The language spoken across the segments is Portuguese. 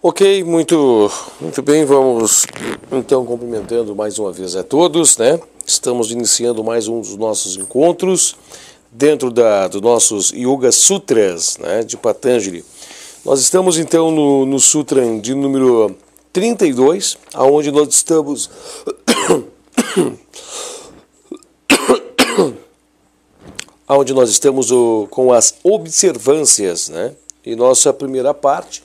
Ok, muito bem, vamos então cumprimentando mais uma vez a todos, né? Estamos iniciando mais um dos nossos encontros dentro dos nossos Yoga Sutras, né, de Patanjali. Nós estamos então no Sutra de número 32, aonde nós estamos com as observâncias, né? E nossa primeira parte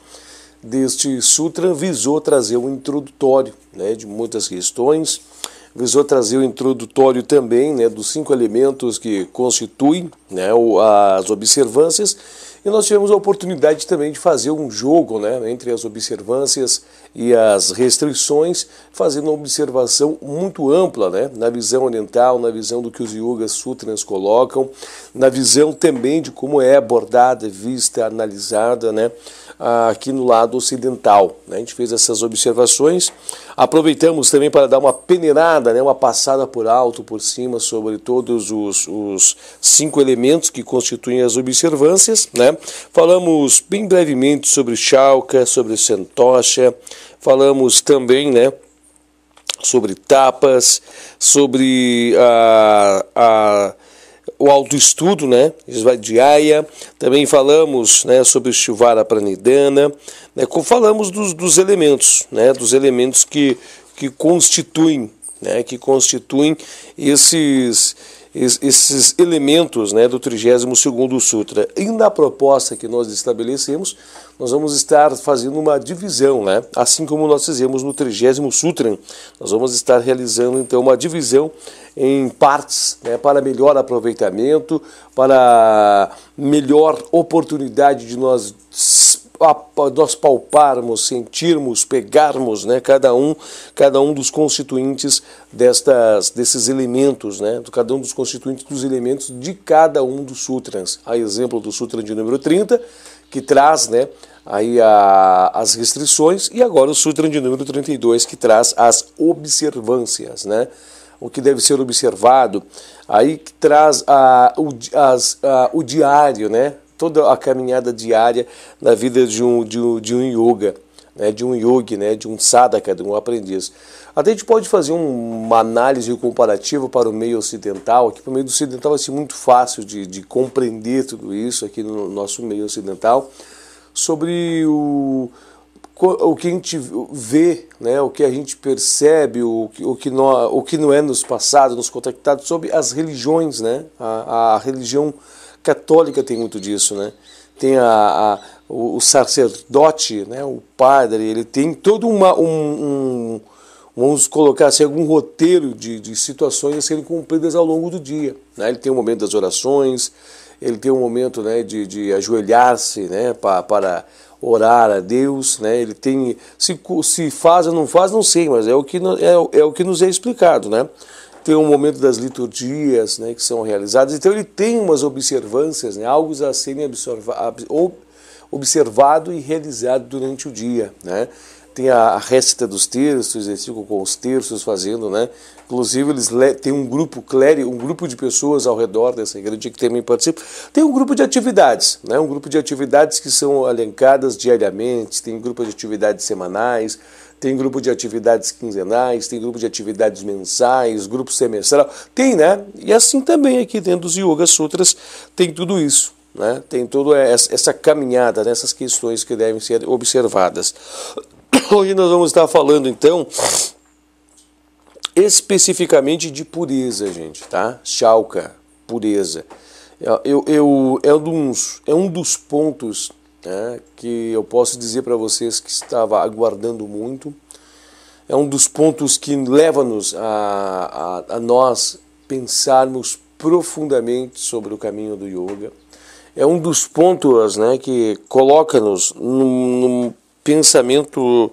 deste sutra visou trazer um introdutório, né, de muitas questões, visou trazer o introdutório também, né, dos 5 elementos que constituem, né, as observâncias, e nós tivemos a oportunidade também de fazer um jogo, né, entre as observâncias e as restrições, fazendo uma observação muito ampla, né, na visão oriental, na visão do que os Yoga Sutras colocam, na visão também de como é abordada, vista, analisada, né, aqui no lado ocidental, né? A gente fez essas observações, aproveitamos também para dar uma peneirada, né? Uma passada por alto, por cima, sobre todos os 5 elementos que constituem as observâncias, né? Falamos bem brevemente sobre Chalka, sobre Santosha, falamos também, né, sobre tapas, sobre o autoestudo, né, Svadhyaya, também falamos, né, sobre Shivara Pranidhana, né, falamos dos elementos, né, dos elementos que constituem, né, esses elementos, né, do 32º Sutra. E na proposta que nós estabelecemos, nós vamos estar fazendo uma divisão, né, assim como nós fizemos no 30º Sutra. Nós vamos estar realizando então uma divisão em partes, né, para melhor aproveitamento, para melhor oportunidade de nós palparmos, sentirmos, pegarmos, né, cada um dos constituintes desses elementos, né, cada um dos constituintes dos elementos de cada um dos sutras. A exemplo do Sutra de número 30, que traz, né, aí as restrições, e agora o Sutra de número 32, que traz as observâncias, né, o que deve ser observado, aí que traz o diário, né, toda a caminhada diária na vida de um yoga, né, de um yogi, né, de um sadhaka, de um aprendiz. Até a gente pode fazer uma análise comparativa para o meio ocidental. Aqui para o meio ocidental vai ser muito fácil de compreender tudo isso aqui no nosso meio ocidental, sobre o que a gente vê, né, o que a gente percebe, o que não é nos passados, nos contactados, sobre as religiões, né, a religião católica tem muito disso, né? Tem o sacerdote, né? O padre, ele tem todo vamos colocar assim, algum roteiro de situações a serem cumpridas ao longo do dia, né? Ele tem um momento das orações, ele tem um momento, né, de ajoelhar-se, né, para orar a Deus, né? Ele tem, se faz ou não faz, não sei, mas é o que nos é explicado, né? Tem um momento das liturgias, né, que são realizadas, então ele tem umas observâncias, né, algo a serem observado e realizado durante o dia, né. Tem a récita dos terços, eles ficam com os terços fazendo, né, inclusive eles têm um grupo clérigo, um grupo de pessoas ao redor dessa igreja que também participa. Tem um grupo de atividades, né, um grupo de atividades que são elencadas diariamente, tem um grupo de atividades semanais, tem grupo de atividades quinzenais, tem grupo de atividades mensais, grupo semestral, tem, né? E assim também aqui dentro dos Yoga Sutras tem tudo isso, né? Tem toda essa caminhada, né? Essas questões que devem ser observadas. Hoje nós vamos estar falando, então, especificamente de pureza, gente, tá? Chalka, pureza. É um dos pontos, né, que eu posso dizer para vocês que estava aguardando muito. É um dos pontos que leva-nos a nós pensarmos profundamente sobre o caminho do yoga. É um dos pontos, né, que coloca-nos num pensamento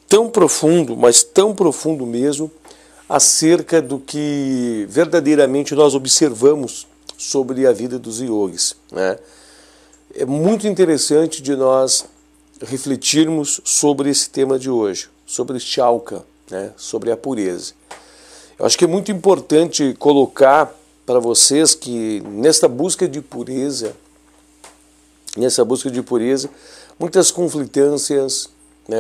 tão profundo, mas tão profundo mesmo, acerca do que verdadeiramente nós observamos sobre a vida dos yogis, né? É muito interessante de nós refletirmos sobre esse tema de hoje, sobre Chalka, né, sobre a pureza. Eu acho que é muito importante colocar para vocês que nessa busca de pureza, muitas conflitâncias, né,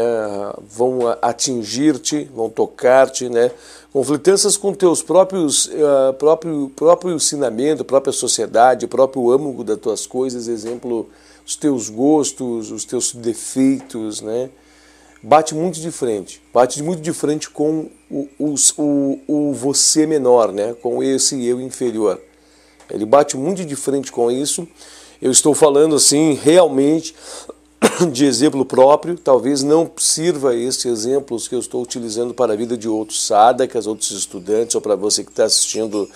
vão atingir-te, vão tocar-te, né? Conflitâncias com teus próprios próprio ensinamento, própria sociedade, próprio âmago das tuas coisas, exemplo, os teus gostos, os teus defeitos, né? Bate muito de frente com o você menor, né? Com esse eu inferior. Ele bate muito de frente com isso. Eu estou falando assim realmente de exemplo próprio, talvez não sirva esses exemplos que eu estou utilizando para a vida de outros sadakas, outros estudantes, ou para você que está assistindo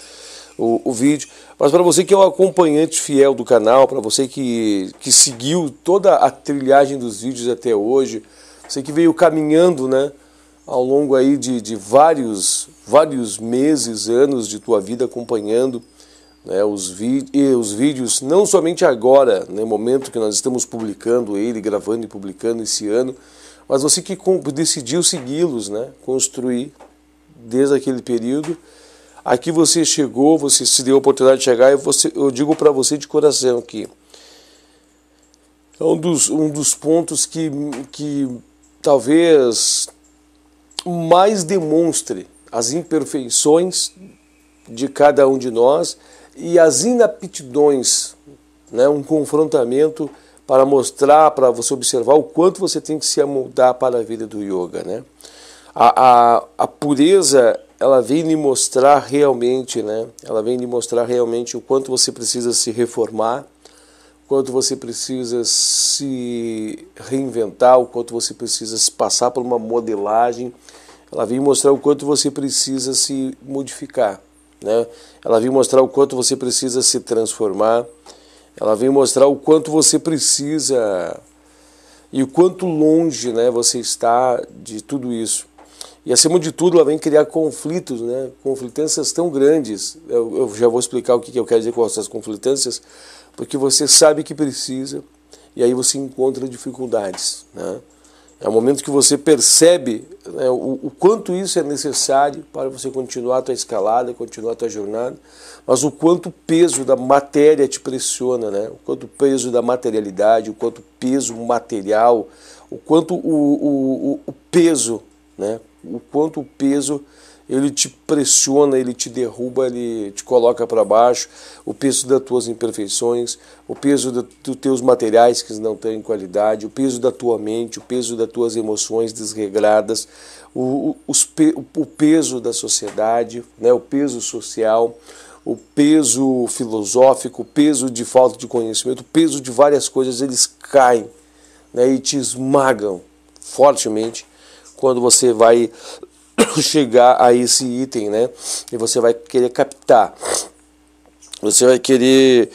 o vídeo, mas para você que é um acompanhante fiel do canal, para você que seguiu toda a trilhagem dos vídeos até hoje, você que veio caminhando, né, ao longo aí de vários meses, anos de tua vida acompanhando, né, os vídeos, não somente agora, no momento que nós estamos publicando ele, gravando e publicando esse ano, mas você que decidiu segui-los, né, construir desde aquele período. Aqui você chegou, você se deu a oportunidade de chegar, e eu digo para você de coração que é um dos pontos que talvez mais demonstre as imperfeições de cada um de nós e as inaptidões, né? Um confrontamento para mostrar, para você observar o quanto você tem que se amoldar para a vida do yoga, né? A pureza, ela vem lhe mostrar realmente, né? Ela vem lhe mostrar realmente o quanto você precisa se reformar, o quanto você precisa se reinventar, o quanto você precisa se passar por uma modelagem. Ela vem mostrar o quanto você precisa se modificar, né? Ela vem mostrar o quanto você precisa se transformar. Ela vem mostrar o quanto você precisa e o quanto longe, né, você está de tudo isso. E acima de tudo ela vem criar conflitos, né, conflitâncias tão grandes. Eu já vou explicar o que eu quero dizer com essas conflitâncias, porque você sabe que precisa e aí você encontra dificuldades, né? É o momento que você percebe, né, o quanto isso é necessário para você continuar a tua escalada, continuar a tua jornada, mas o quanto o peso da matéria te pressiona, né? O quanto o peso da materialidade, o quanto o peso material, o quanto o peso, né? O quanto o peso ele te pressiona, ele te derruba, ele te coloca para baixo, o peso das tuas imperfeições, o peso dos teus materiais que não têm qualidade, o peso da tua mente, o peso das tuas emoções desregradas, o peso da sociedade, né, o peso social, o peso filosófico, o peso de falta de conhecimento, o peso de várias coisas, eles caem, né, e te esmagam fortemente quando você vai chegar a esse item, né? E você vai querer captar, você vai querer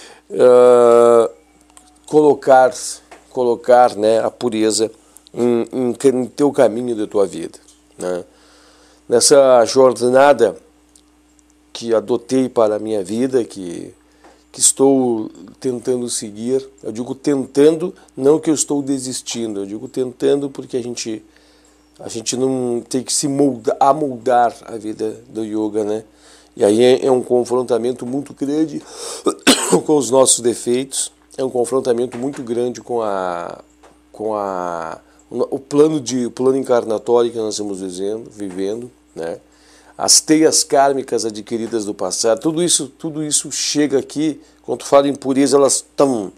colocar, né, a pureza em teu caminho da tua vida, né? Nessa jornada que adotei para a minha vida, que estou tentando seguir, eu digo tentando, não que eu estou desistindo, eu digo tentando porque a gente não tem que se amoldar a vida do yoga, né? E aí é um confrontamento muito grande com os nossos defeitos, é um confrontamento muito grande com o plano encarnatório que nós estamos vivendo, né? As teias kármicas adquiridas do passado, tudo isso chega aqui, quando tu fala em pureza, elas estão...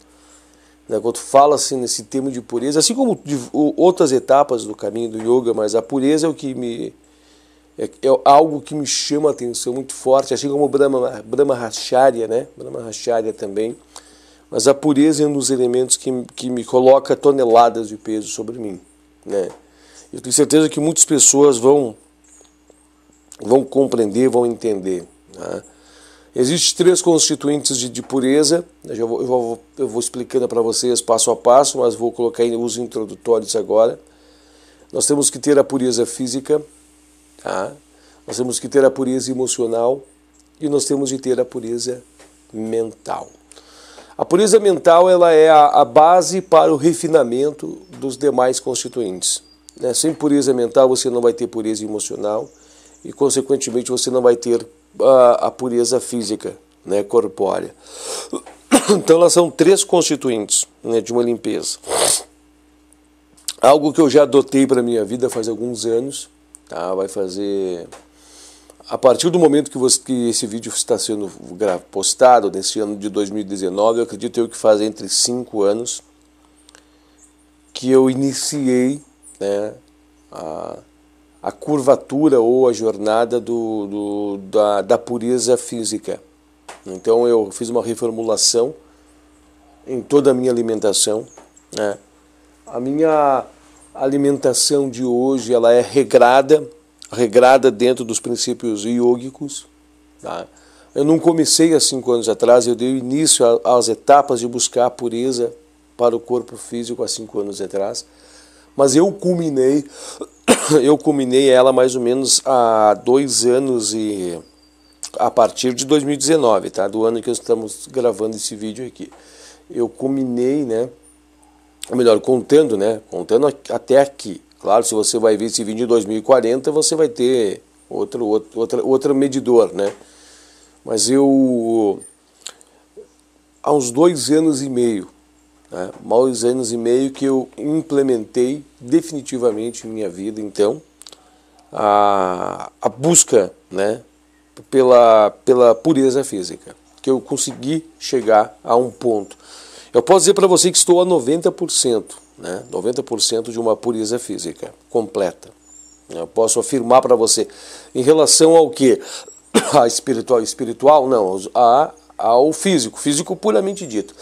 Quando fala assim nesse tema de pureza, assim como de outras etapas do caminho do yoga, mas a pureza é o que é algo que me chama a atenção muito forte, assim como o Brahmacharya, né? Brahmacharya também, mas a pureza é um dos elementos que me coloca toneladas de peso sobre mim, né? Eu tenho certeza que muitas pessoas vão compreender, vão entender, né? Existem 3 constituintes de pureza, eu vou explicando para vocês passo a passo, mas vou colocar em uso introdutórios agora. Nós temos que ter a pureza física, tá? Nós temos que ter a pureza emocional e nós temos de ter a pureza mental. A pureza mental ela é a base para o refinamento dos demais constituintes, né? Sem pureza mental você não vai ter pureza emocional e, consequentemente, você não vai ter a pureza física, né, corpórea. Então elas são 3 constituintes, né, de uma limpeza. algo que eu já adotei para a minha vida faz alguns anos, tá? Vai fazer... A partir do momento que esse vídeo está sendo postado, nesse ano de 2019, eu acredito que faz entre 5 anos que eu iniciei, né, a curvatura ou a jornada da pureza física. Então eu fiz uma reformulação em toda a minha alimentação, né? A minha alimentação de hoje ela é regrada dentro dos princípios iógicos, tá? Eu não comecei há 5 anos atrás, eu dei início às etapas de buscar a pureza para o corpo físico há 5 anos atrás, mas eu culminei ela mais ou menos há 2 anos e a partir de 2019, tá? Do ano que estamos gravando esse vídeo aqui. Eu culminei, né? Ou melhor, contando até aqui. Claro, se você vai ver esse vídeo em 2040, você vai ter outro medidor, né? Mas eu, há uns 2 anos e meio, né? Mais 2 anos e meio que eu implementei definitivamente em minha vida, então, a busca, né, pela pureza física, que eu consegui chegar a um ponto. Eu posso dizer para você que estou a 90%, né, 90% de uma pureza física completa. Eu posso afirmar para você, em relação ao que? A espiritual? Não, ao físico puramente dito.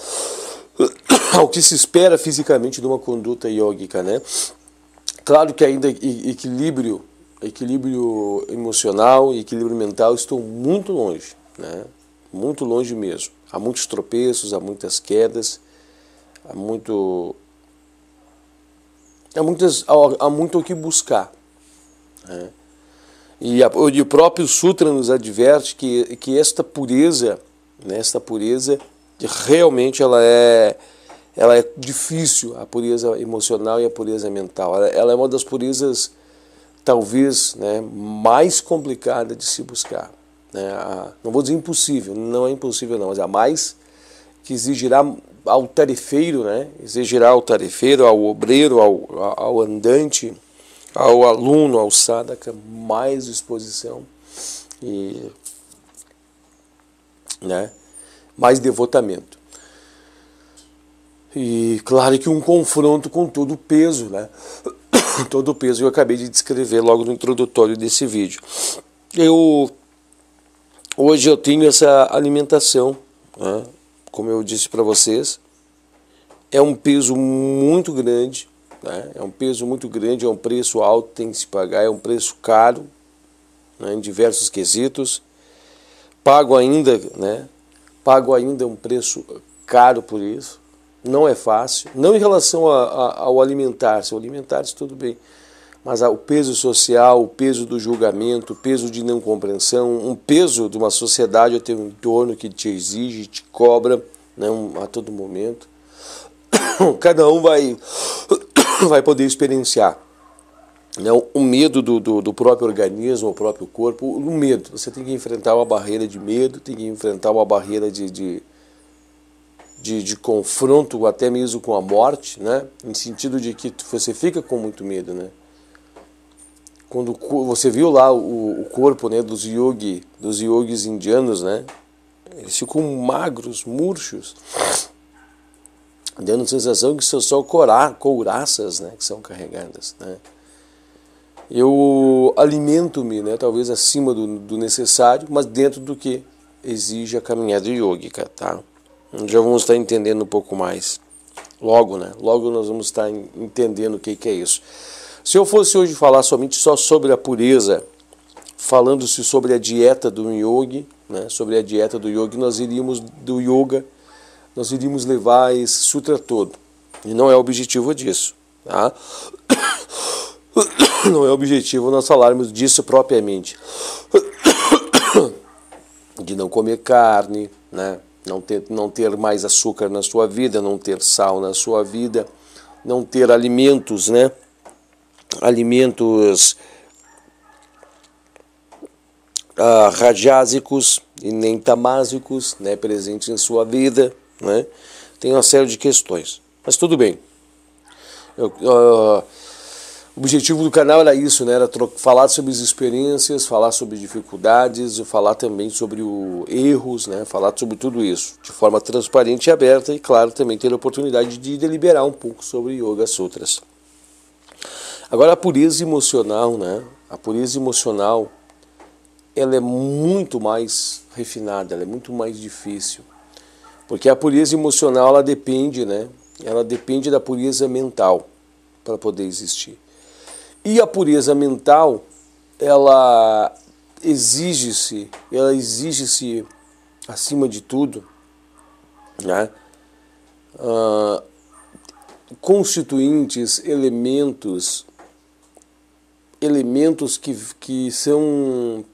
Ao que se espera fisicamente de uma conduta iógica, né? Claro que ainda equilíbrio emocional e equilíbrio mental estou muito longe, né? Muito longe mesmo. Há muitos tropeços, há muitas quedas, há muito o que buscar, né? E o próprio Sutra nos adverte que esta pureza, né, realmente ela é difícil, a pureza emocional e a pureza mental. Ela é uma das purezas, talvez, né, mais complicada de se buscar, né? Não vou dizer impossível, não é impossível não, mas a mais que exigirá ao tarefeiro, né? Exigirá ao tarefeiro, ao obreiro, ao andante, ao aluno, ao sadhaka, mais disposição e, né, mais devotamento. E claro que um confronto com todo o peso, né? Todo o peso que eu acabei de descrever logo no introdutório desse vídeo. Hoje eu tenho essa alimentação, né? Como eu disse para vocês, é um peso muito grande, né? É um peso muito grande, é um preço alto, tem que se pagar, é um preço caro, né, em diversos quesitos. Pago ainda um preço caro por isso. Não é fácil, não em relação ao alimentar-se. O alimentar-se tudo bem, mas o peso social, o peso do julgamento, o peso de não compreensão, um peso de uma sociedade ao teu entorno que te exige, te cobra, né, a todo momento. Cada um vai poder experienciar, né, o medo do próprio organismo, o próprio corpo, o medo. Você tem que enfrentar uma barreira de medo, tem que enfrentar uma barreira de confronto até mesmo com a morte, né? Em sentido de que você fica com muito medo, né? Quando você viu lá o corpo, né, dos yogis indianos, né? Eles ficam magros, murchos, dando a sensação que são só couraças, né, que são carregadas, né? Eu alimento-me, né, talvez acima do necessário, mas dentro do que exige a caminhada yógica, tá? Já vamos estar entendendo um pouco mais. Logo, né? Logo nós vamos estar entendendo o que é isso. Se eu fosse hoje falar somente só sobre a pureza, falando-se sobre a dieta do yogi, né? Sobre a dieta do yogi, nós iríamos levar esse sutra todo. E não é o objetivo disso, tá? Não é o objetivo nós falarmos disso propriamente. De não comer carne, né? Não ter mais açúcar na sua vida, não ter sal na sua vida, não ter alimentos, né? Alimentos rajásicos e nem tamásicos, né? Presentes em sua vida, né? Tem uma série de questões. Mas tudo bem. O objetivo do canal era isso, né? Era falar sobre as experiências, falar sobre dificuldades, falar também sobre erros, né? Falar sobre tudo isso de forma transparente e aberta e, claro, também ter a oportunidade de deliberar um pouco sobre Yoga Sutras. Agora, a pureza emocional, né? A pureza emocional, ela é muito mais refinada, ela é muito mais difícil. Porque a pureza emocional, ela depende, né? Ela depende da pureza mental para poder existir. E a pureza mental, ela exige-se, acima de tudo, né? Constituintes, elementos que são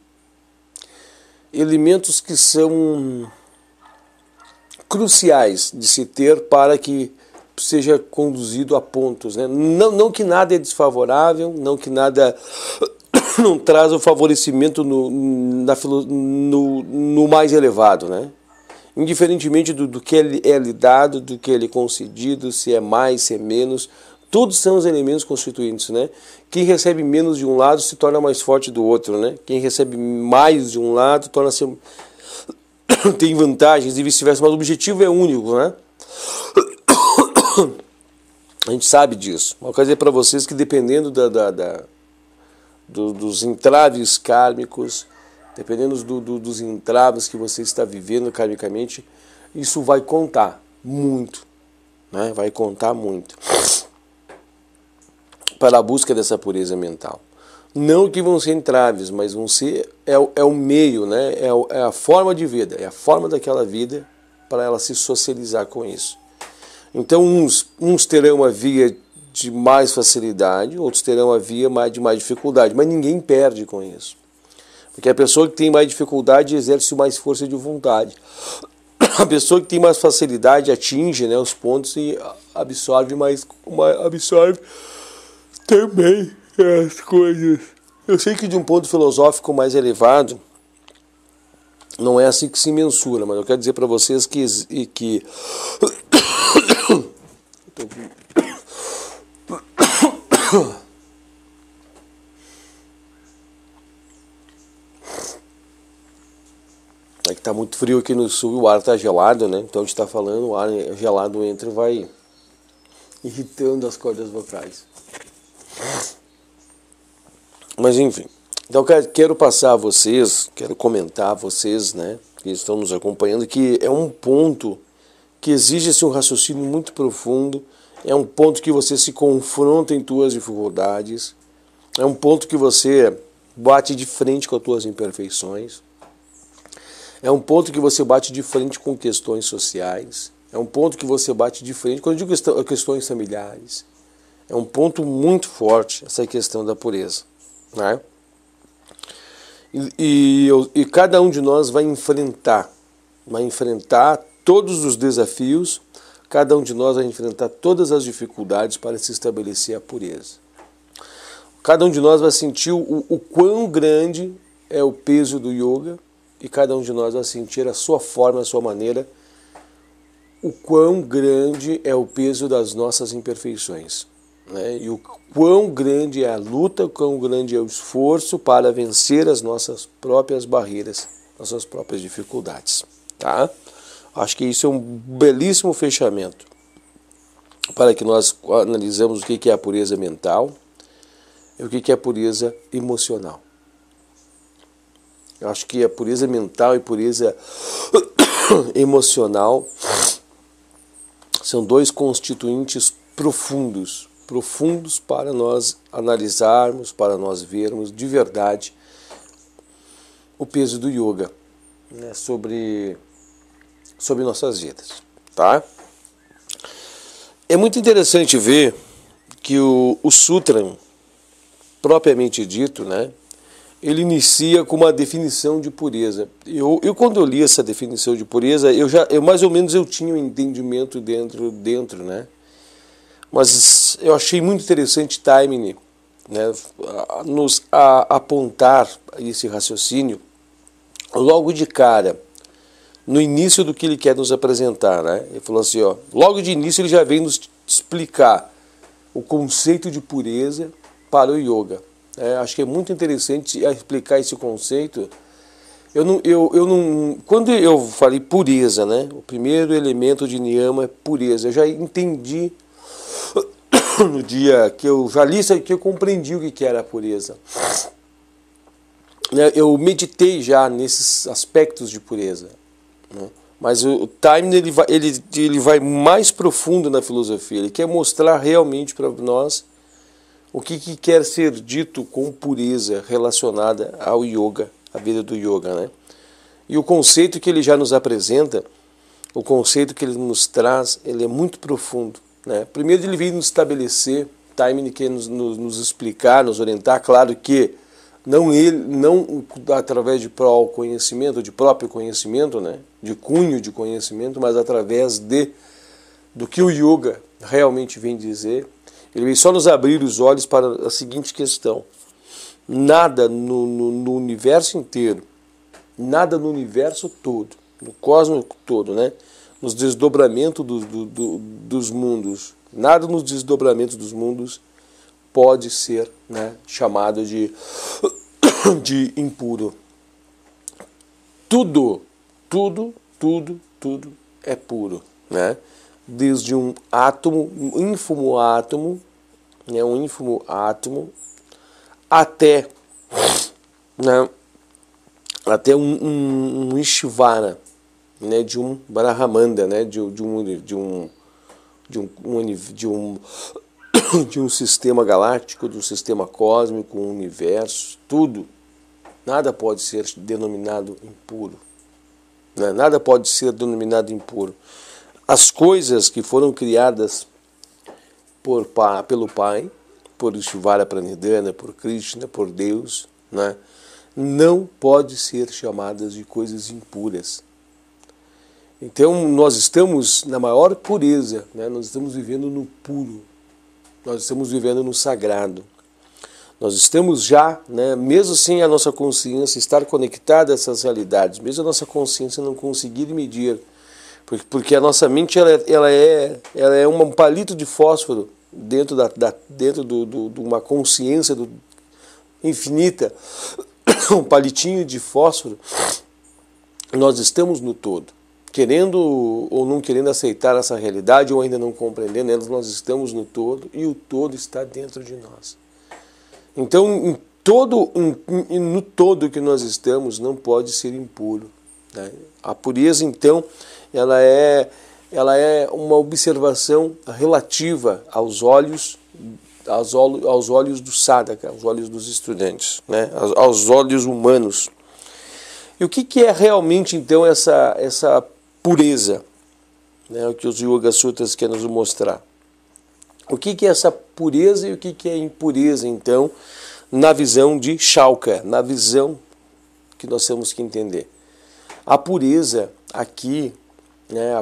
cruciais de se ter para que seja conduzido a pontos, né? Não que nada é desfavorável, não que nada não traz o favorecimento no mais elevado, né? Indiferentemente do que é lhe dado, do que é lhe concedido, se é mais, se é menos, todos são os elementos constituintes, né? Quem recebe menos de um lado se torna mais forte do outro, né? Quem recebe mais de um lado torna-se tem vantagens e vice-versa, mas o objetivo é único, né? A gente sabe disso. Eu quero dizer para vocês que dependendo dos entraves kármicos, dependendo dos entraves que você está vivendo karmicamente, isso vai contar muito, né? Vai contar muito para a busca dessa pureza mental. Não que vão ser entraves, mas vão ser o meio, né? É a forma de vida, é a forma daquela vida para ela se socializar com isso. Então uns terão uma via de mais facilidade, outros terão a via de mais dificuldade, mas ninguém perde com isso. Porque a pessoa que tem mais dificuldade exerce mais força de vontade. A pessoa que tem mais facilidade atinge, né, os pontos e absorve absorve também as coisas. Eu sei que de um ponto filosófico mais elevado não é assim que se mensura, mas eu quero dizer para vocês que é que está muito frio aqui no sul e o ar está gelado, né? Então a gente está falando, o ar gelado entra e vai irritando as cordas vocais. Mas enfim, então quero passar a vocês, quero comentar a vocês, né, que estão nos acompanhando, que é um ponto que exige-se um raciocínio muito profundo, é um ponto que você se confronta em tuas dificuldades, é um ponto que você bate de frente com as tuas imperfeições, é um ponto que você bate de frente com questões sociais, é um ponto que você bate de frente, quando eu digo questões familiares, é um ponto muito forte essa questão da pureza, né? E cada um de nós vai enfrentar todos os desafios, cada um de nós vai enfrentar todas as dificuldades para se estabelecer a pureza. Cada um de nós vai sentir o quão grande é o peso do yoga e cada um de nós vai sentir a sua forma, a sua maneira, o quão grande é o peso das nossas imperfeições, né? E o quão grande é a luta, o quão grande é o esforço para vencer as nossas próprias barreiras, nossas próprias dificuldades, tá? Acho que isso é um belíssimo fechamento para que nós analisemos o que é a pureza mental e o que é a pureza emocional. Eu acho que a pureza mental e pureza emocional são dois constituintes profundos para nós analisarmos, para nós vermos de verdade o peso do yoga, né, sobre nossas vidas, tá? É muito interessante ver que o Sutra, propriamente dito, né, ele inicia com uma definição de pureza. Eu quando eu li essa definição de pureza, eu mais ou menos eu tinha um entendimento dentro, né? Mas eu achei muito interessante Taimini, né, nos apontar esse raciocínio logo de cara, no início do que ele quer nos apresentar, né? Ele falou assim, ó, logo de início ele já vem nos explicar o conceito de pureza para o yoga. Acho que é muito interessante explicar esse conceito. Quando eu falei pureza, né, o primeiro elemento de niyama é pureza. Eu já entendi no dia que eu já li isso aqui, eu compreendi o que era a pureza. Eu meditei já nesses aspectos de pureza, né? Mas o Taimni ele vai mais profundo na filosofia. Ele quer mostrar realmente para nós o que quer ser dito com pureza relacionada ao yoga, à vida do yoga, né? E o conceito que ele já nos apresenta, o conceito que ele nos traz, ele é muito profundo, né? Primeiro ele vem nos estabelecer, Taimni quer nos explicar, nos orientar, claro que não através de conhecimento, de próprio conhecimento, né, de cunho de conhecimento, mas através do que o yoga realmente vem dizer. Ele vem só nos abrir os olhos para a seguinte questão: nada no universo inteiro, nada no universo todo, no cosmos todo, né, nos desdobramentos dos mundos, nada nos desdobramentos dos mundos pode ser, né, chamado de impuro. Tudo é puro, né? Desde um átomo, um ínfimo átomo, né, até, né, até um Ishvara, né, de um Brahmanda, né, de um sistema galáctico, de um sistema cósmico, um universo, tudo. Nada pode ser denominado impuro. Né? Nada pode ser denominado impuro. As coisas que foram criadas pelo Pai, por Ishvara Pranidhana, por Krishna, por Deus, né, não pode ser chamadas de coisas impuras. Então nós estamos na maior pureza, né? Nós estamos vivendo no puro. Nós estamos vivendo no sagrado. Nós estamos já, né, mesmo sem a nossa consciência estar conectada a essas realidades, mesmo a nossa consciência não conseguir medir, porque a nossa mente ela é um palito de fósforo dentro de uma consciência infinita, um palitinho de fósforo. Nós estamos no todo. Querendo ou não querendo aceitar essa realidade, ou ainda não compreendendo, nós estamos no todo, e o todo está dentro de nós. Então, no todo que nós estamos, não pode ser impuro, né? A pureza, então, ela é uma observação relativa aos olhos do sadhaka, aos olhos dos estudantes, né? Aos olhos humanos. E o que é realmente, então, essa pureza, né, o que os Yoga Sutras querem nos mostrar? O que é essa pureza e o que é impureza, então, na visão de Chalka, na visão que nós temos que entender? A pureza aqui, né,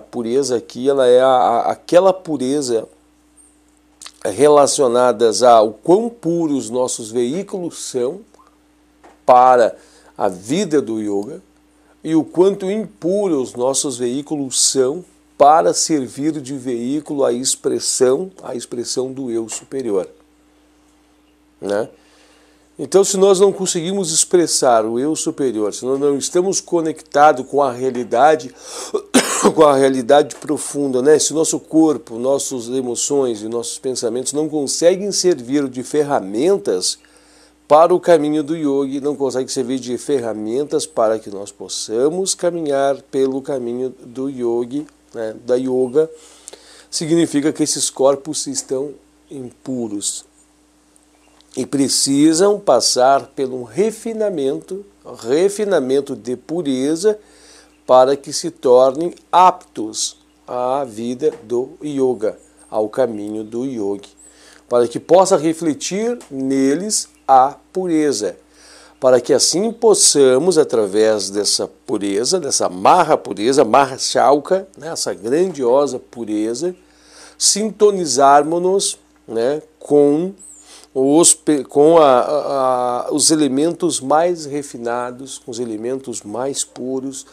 ela é aquela pureza relacionadas ao quão puros nossos veículos são para a vida do yoga, e o quanto impuros nossos veículos são para servir de veículo à expressão do eu superior, né? Então, se nós não conseguimos expressar o eu superior, se nós não estamos conectados com a realidade profunda, né? Se nosso corpo, nossas emoções e nossos pensamentos não conseguem servir de ferramentas para o caminho do yoga, não consegue servir de ferramentas para que nós possamos caminhar pelo caminho do yoga, né, da yoga, significa que esses corpos estão impuros e precisam passar pelo refinamento de pureza para que se tornem aptos à vida do yoga, ao caminho do yoga, para que possa refletir neles a pureza, para que assim possamos, através dessa pureza, dessa Maha Chalka, né, essa grandiosa pureza, sintonizarmos-nos, né, com os elementos mais refinados, com os elementos mais puros,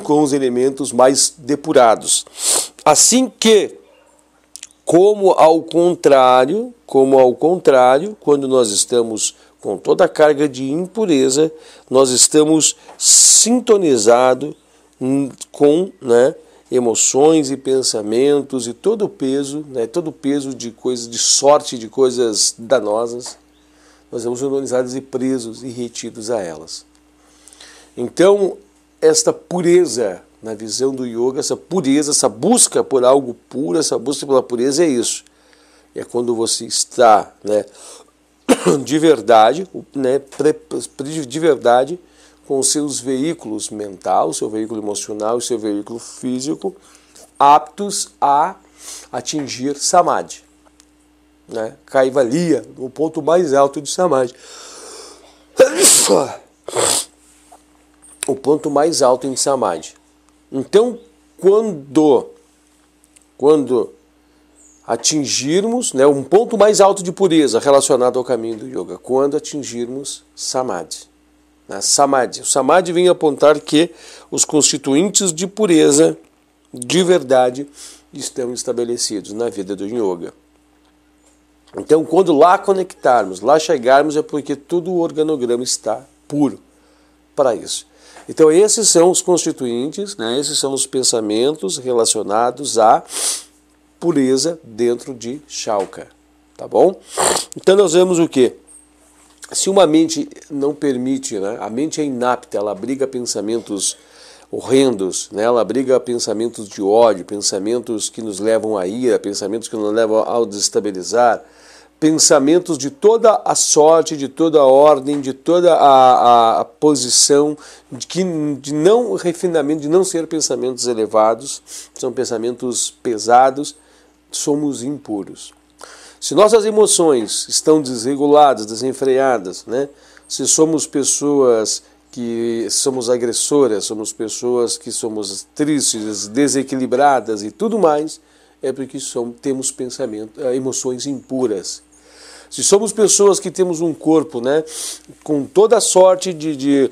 com os elementos mais depurados. Assim que, Como ao contrário, quando nós estamos com toda a carga de impureza, nós estamos sintonizados com, né, emoções e pensamentos e todo o peso, né, todo o peso de coisas, de sorte, de coisas danosas, nós somos sintonizados e presos e retidos a elas. Então, esta pureza, na visão do yoga, essa pureza, essa busca por algo puro, essa busca pela pureza é isso. É quando você está, né, de verdade, né, de verdade, com os seus veículos mental, seu veículo emocional e seu veículo físico, aptos a atingir samadhi, né, kaivalya, o ponto mais alto de samadhi. O ponto mais alto em samadhi. Então, quando atingirmos, né, um ponto mais alto de pureza relacionado ao caminho do yoga, quando atingirmos samadhi. Né, samadhi. O samadhi vem apontar que os constituintes de pureza, de verdade, estão estabelecidos na vida do yoga. Então, quando lá conectarmos, lá chegarmos, é porque todo o organograma está puro para isso. Então, esses são os constituintes, né? Esses são os pensamentos relacionados à pureza dentro de Shalka, tá bom? Então, nós vemos o quê? Se uma mente não permite, né? A mente é inapta, ela abriga pensamentos horrendos, né? Ela abriga pensamentos de ódio, pensamentos que nos levam à ira, pensamentos que nos levam ao desestabilizar, pensamentos de toda a sorte, de toda a ordem, de toda a posição, de não refinamento, de não ser pensamentos elevados, são pensamentos pesados, somos impuros. Se nossas emoções estão desreguladas, desenfreadas, né? Se somos pessoas que somos agressoras, somos pessoas que somos tristes, desequilibradas e tudo mais, é porque temos emoções impuras. Se somos pessoas que temos um corpo, né, com toda sorte de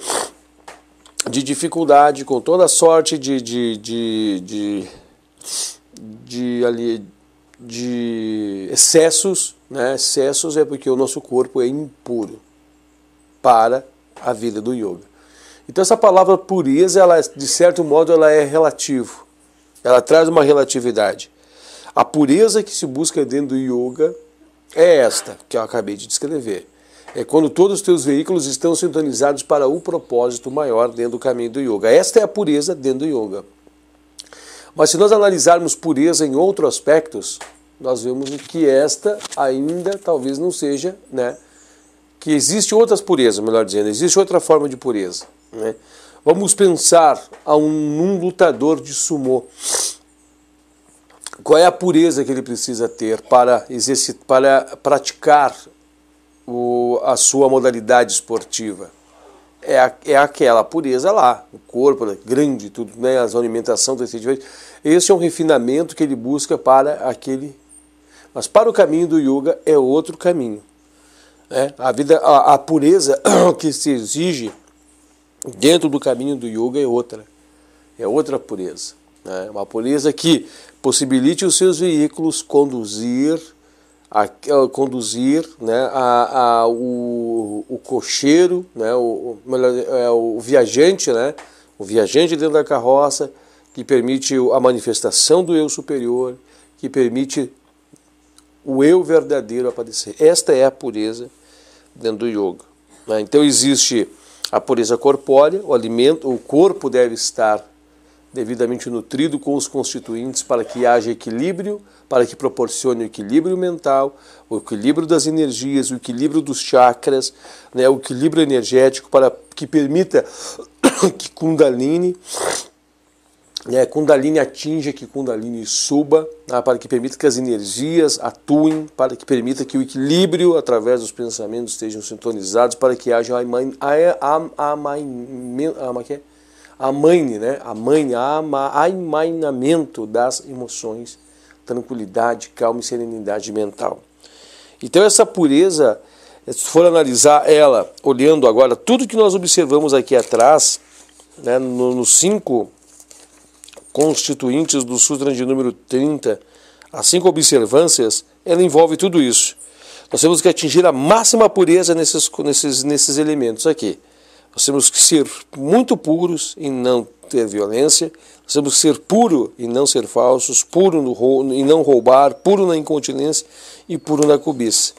dificuldade, com toda sorte de excessos, né, excessos é porque o nosso corpo é impuro para a vida do yoga. Então essa palavra pureza, ela, de certo modo, ela é relativo. Ela traz uma relatividade. A pureza que se busca dentro do yoga é esta que eu acabei de descrever. É quando todos os teus veículos estão sintonizados para o propósito maior dentro do caminho do yoga. Esta é a pureza dentro do yoga. Mas se nós analisarmos pureza em outros aspectos, nós vemos que esta ainda talvez não seja, né? Que existe outras purezas, melhor dizendo, existe outra forma de pureza, né? Vamos pensar num lutador de sumô. Qual é a pureza que ele precisa ter para praticar a sua modalidade esportiva? É aquela pureza lá, o corpo é grande, tudo, né, a alimentação tem que ser diferente. Esse é um refinamento que ele busca para aquele. Mas para o caminho do yoga é outro caminho. Né? A pureza que se exige dentro do caminho do yoga é outra pureza. Né? Uma pureza que possibilite os seus veículos conduzir, né, o cocheiro, né, o viajante, né, o viajante dentro da carroça, que permite a manifestação do eu superior, que permite o eu verdadeiro aparecer. Esta é a pureza dentro do yoga. Né? Então existe a pureza corpórea, o corpo deve estar devidamente nutrido com os constituintes para que haja equilíbrio, para que proporcione o equilíbrio mental, o equilíbrio das energias, o equilíbrio dos chakras, né, o equilíbrio energético, para que permita que Kundalini atinja, que Kundalini suba, né, para que permita que as energias atuem, para que permita que o equilíbrio através dos pensamentos estejam sintonizados, para que haja amainamento das emoções, tranquilidade, calma e serenidade mental. Então essa pureza, se for analisar ela, olhando agora tudo que nós observamos aqui atrás, né, nos 5 constituintes do Sutra de número 30 assim como observâncias, ela envolve tudo isso. Nós temos que atingir a máxima pureza nesses elementos aqui. Nós temos que ser muito puros e não ter violência. Nós temos que ser puro e não ser falsos, puro e não roubar, puro na incontinência e puro na cobiça.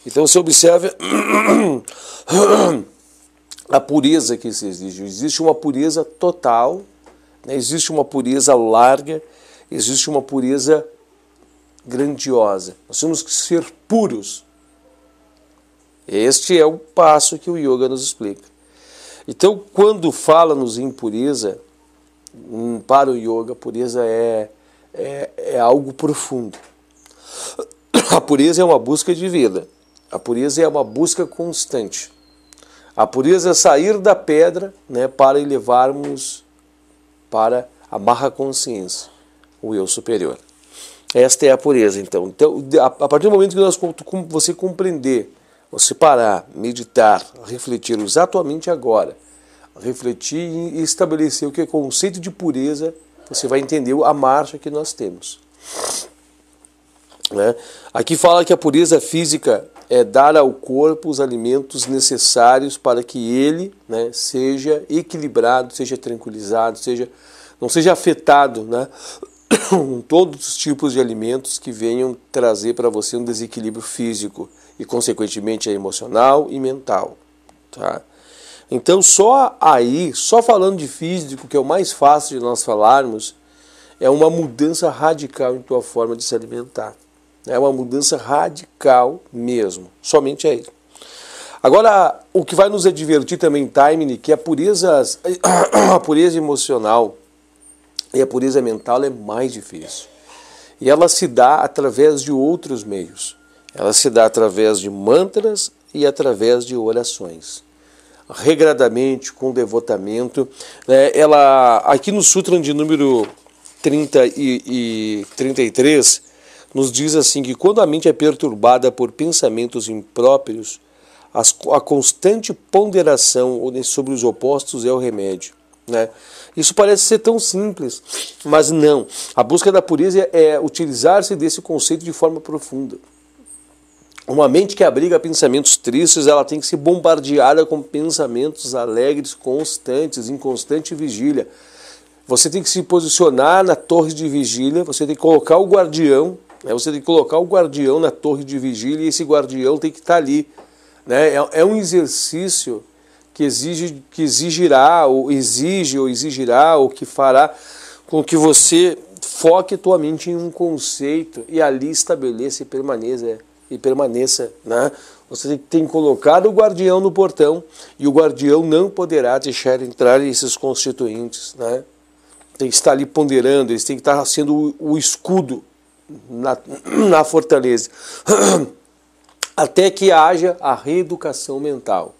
Então você observa a pureza que se exige. Existe uma pureza total, né? Existe uma pureza larga, existe uma pureza grandiosa. Nós temos que ser puros. Este é o passo que o yoga nos explica. Então, quando fala-nos em pureza, para o yoga, pureza é algo profundo. A pureza é uma busca de vida. A pureza é uma busca constante. A pureza é sair da pedra, né, para elevarmos para a barra consciência, o eu superior. Esta é a pureza, então. A partir do momento que você compreender, você parar, meditar, refletir exatamente agora, refletir e estabelecer o que é conceito de pureza, você vai entender a marcha que nós temos. Né? Aqui fala que a pureza física é dar ao corpo os alimentos necessários para que ele, né, seja equilibrado, seja tranquilizado, não seja afetado, né, com todos os tipos de alimentos que venham trazer para você um desequilíbrio físico e, consequentemente, emocional e mental. Tá? Então, só falando de físico, que é o mais fácil de nós falarmos, é uma mudança radical em tua forma de se alimentar. É uma mudança radical mesmo. Somente é isso. Agora, o que vai nos advertir também, Taimini, que a pureza emocional e a pureza mental é mais difícil. E ela se dá através de outros meios. Ela se dá através de mantras e através de orações. Regradamente, com devotamento. Aqui no Sutra de número 30 e 33, nos diz assim que quando a mente é perturbada por pensamentos impróprios, a constante ponderação sobre os opostos é o remédio. Né? Isso parece ser tão simples, mas não. A busca da pureza é utilizar-se desse conceito de forma profunda. Uma mente que abriga pensamentos tristes, ela tem que ser bombardeada com pensamentos alegres, constantes, em constante vigília. Você tem que se posicionar na torre de vigília, você tem que colocar o guardião, né? Você tem que colocar o guardião na torre de vigília e esse guardião tem que estar ali. Né? É um exercício que exigirá, ou que fará com que você foque tua mente em um conceito e ali estabeleça e permaneça. Né? Você tem que colocar o guardião no portão e o guardião não poderá deixar entrar esses constituintes. Né? Tem que estar ali ponderando, eles têm que estar sendo o escudo na fortaleza. Até que haja a reeducação mental.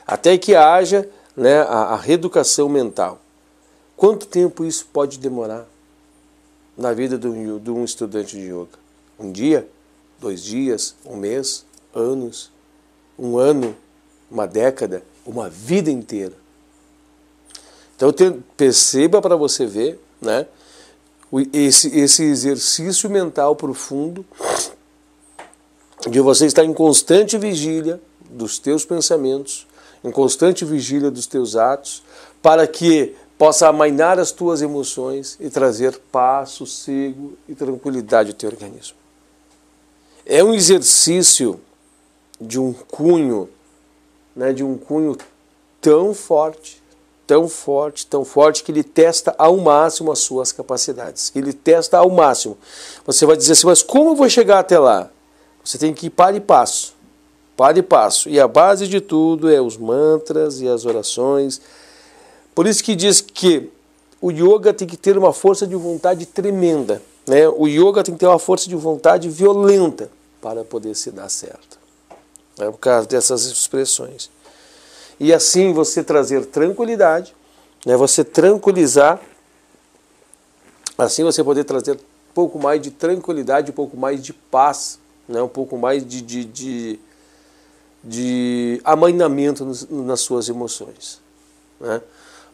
Até que haja, né, a reeducação mental. Quanto tempo isso pode demorar na vida de um estudante de yoga? Um dia? 2 dias? 1 mês? Anos? 1 ano? Uma década? Uma vida inteira? Então perceba para você ver, né, esse exercício mental profundo de você estar em constante vigília dos teus pensamentos, em constante vigília dos teus atos, para que possa amainar as tuas emoções e trazer paz, sossego e tranquilidade ao teu organismo. É um exercício de um cunho, né, tão forte, que ele testa ao máximo as suas capacidades, que ele testa ao máximo. Você vai dizer assim, mas como eu vou chegar até lá? Você tem que ir para e passo. E a base de tudo é os mantras e as orações. Por isso que diz que o yoga tem que ter uma força de vontade tremenda. Né? O yoga tem que ter uma força de vontade violenta para poder se dar certo. É por causa dessas expressões. E assim você trazer tranquilidade, né? Você tranquilizar, assim você poder trazer um pouco mais de tranquilidade, um pouco mais de paz, né? Um pouco mais de amainamento nas suas emoções. Né?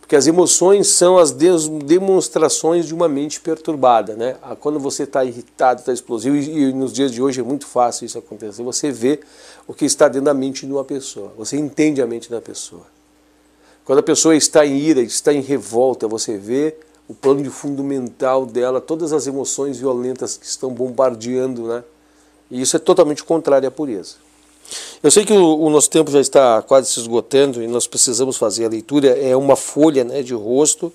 Porque as emoções são as demonstrações de uma mente perturbada, né? Quando você está irritado, está explosivo, e nos dias de hoje é muito fácil isso acontecer, você vê o que está dentro da mente de uma pessoa, você entende a mente da pessoa. Quando a pessoa está em ira, está em revolta, você vê o plano de fundo mental dela, todas as emoções violentas que estão bombardeando, né? E isso é totalmente contrário à pureza. Eu sei que o nosso tempo já está quase se esgotando e nós precisamos fazer a leitura, é uma folha, né, de rosto.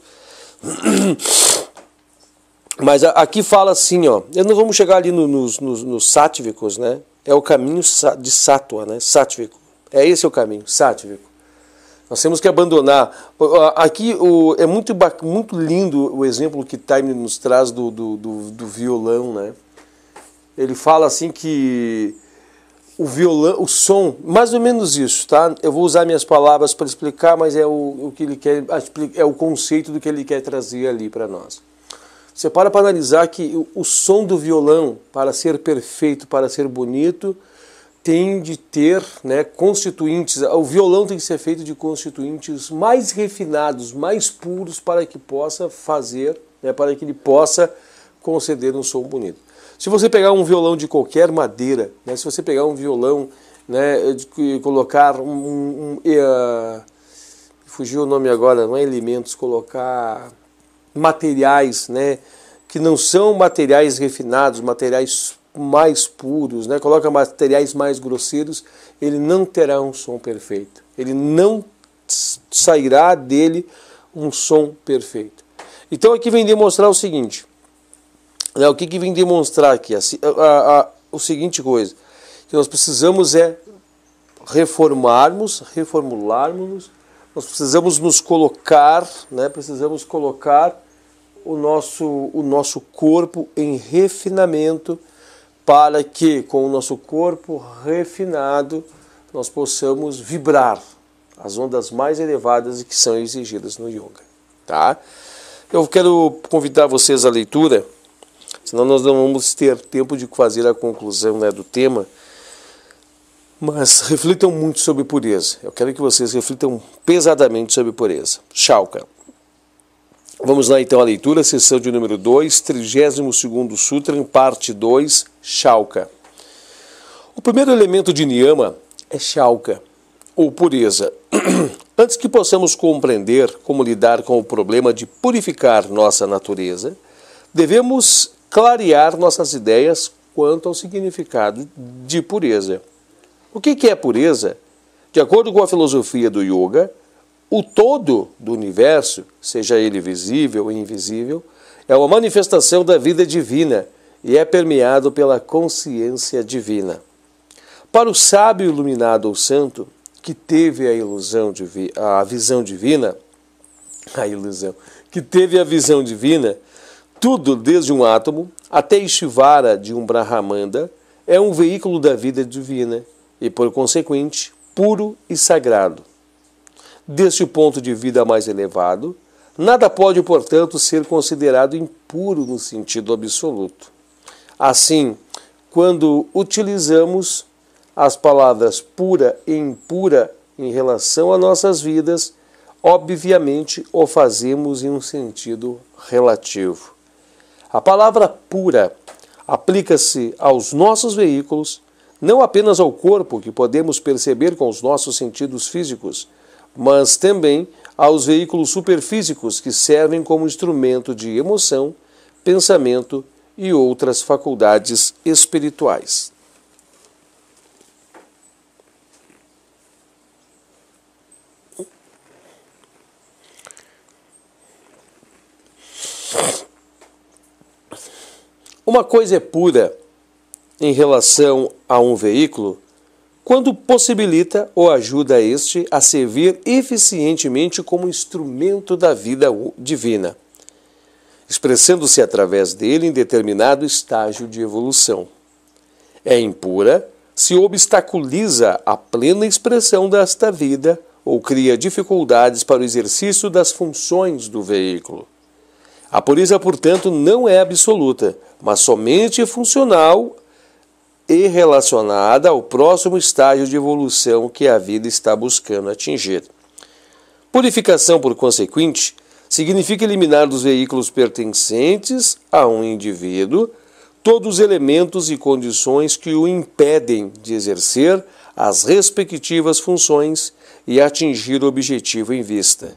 Mas aqui fala assim, ó, nós vamos chegar ali nos sáttvicos, né? É o caminho de sáttva, né? Sáttvico. Esse é o caminho, sáttvico. Nós temos que abandonar. Aqui é muito lindo o exemplo que Taime nos traz do violão, né? Ele fala assim que o violão, o som, mais ou menos isso, tá? Eu vou usar minhas palavras para explicar, mas é o que ele quer, é o conceito do que ele quer trazer ali para nós. Você para analisar que o som do violão, para ser perfeito, para ser bonito, tem de ter, né, constituintes. O violão tem que ser feito de constituintes mais refinados, mais puros, para que possa fazer, né, para que ele possa conceder um som bonito. Se você pegar um violão de qualquer madeira, né, se você pegar um violão, né, e colocar fugiu o nome agora, não é elementos, colocar materiais, né, que não são materiais refinados, materiais mais puros, né, coloca materiais mais grosseiros, ele não terá um som perfeito. Ele não sairá dele um som perfeito. Então aqui vem demonstrar o seguinte. O que vem demonstrar aqui? O seguinte coisa, que nós precisamos reformularmos, nós precisamos nos colocar, né, precisamos colocar o nosso corpo em refinamento, para que com o nosso corpo refinado nós possamos vibrar as ondas mais elevadas que são exigidas no yoga. Tá? Eu quero convidar vocês à leitura, senão nós não vamos ter tempo de fazer a conclusão, né, do tema, mas reflitam muito sobre pureza. Eu quero que vocês reflitam pesadamente sobre pureza. Shalka. Vamos lá então à leitura, sessão de número 2, 32º Sutra, em parte 2, Shalka. O primeiro elemento de Niyama é Shalka, ou pureza. Antes que possamos compreender como lidar com o problema de purificar nossa natureza, devemos clarear nossas ideias quanto ao significado de pureza. O que é pureza? De acordo com a filosofia do yoga, o todo do universo, seja ele visível ou invisível, é uma manifestação da vida divina e é permeado pela consciência divina. Para o sábio iluminado ou santo, que teve a visão divina, tudo, desde um átomo até Ishvara de um Brahmanda, é um veículo da vida divina e, por consequente, puro e sagrado. Deste ponto de vista mais elevado, nada pode, portanto, ser considerado impuro no sentido absoluto. Assim, quando utilizamos as palavras pura e impura em relação a nossas vidas, obviamente o fazemos em um sentido relativo. A palavra pura aplica-se aos nossos veículos, não apenas ao corpo que podemos perceber com os nossos sentidos físicos, mas também aos veículos superfísicos que servem como instrumento de emoção, pensamento e outras faculdades espirituais. Uma coisa é pura em relação a um veículo quando possibilita ou ajuda este a servir eficientemente como instrumento da vida divina, expressando-se através dele em determinado estágio de evolução. É impura se obstaculiza a plena expressão desta vida ou cria dificuldades para o exercício das funções do veículo. A pureza, portanto, não é absoluta, mas somente funcional e relacionada ao próximo estágio de evolução que a vida está buscando atingir. Purificação, por consequente, significa eliminar dos veículos pertencentes a um indivíduo todos os elementos e condições que o impedem de exercer as respectivas funções e atingir o objetivo em vista.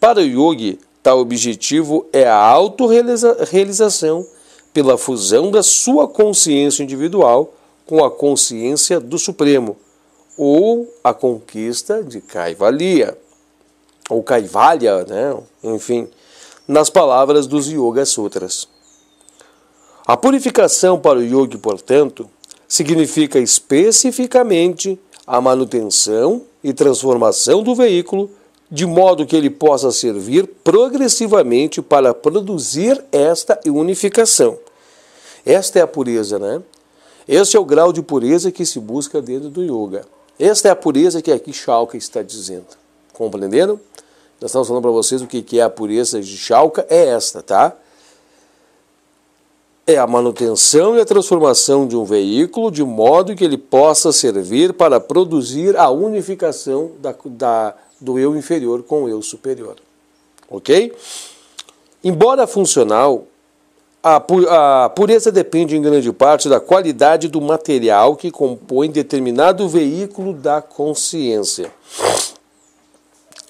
Para o yogi, tal objetivo é a autorrealização pela fusão da sua consciência individual com a consciência do Supremo, ou a conquista de Kaivalya, ou Kaivalya, né? Enfim, nas palavras dos Yoga Sutras. A purificação para o yogi, portanto, significa especificamente a manutenção e transformação do veículo de modo que ele possa servir progressivamente para produzir esta unificação. Esta é a pureza, né? Este é o grau de pureza que se busca dentro do yoga. Esta é a pureza que aqui Chalka está dizendo. Compreenderam? Nós estamos falando para vocês o que é a pureza de Chalka, é esta, tá? É a manutenção e a transformação de um veículo de modo que ele possa servir para produzir a unificação do eu inferior com o eu superior. Ok? Embora funcional, a pureza depende em grande parte da qualidade do material que compõe determinado veículo da consciência.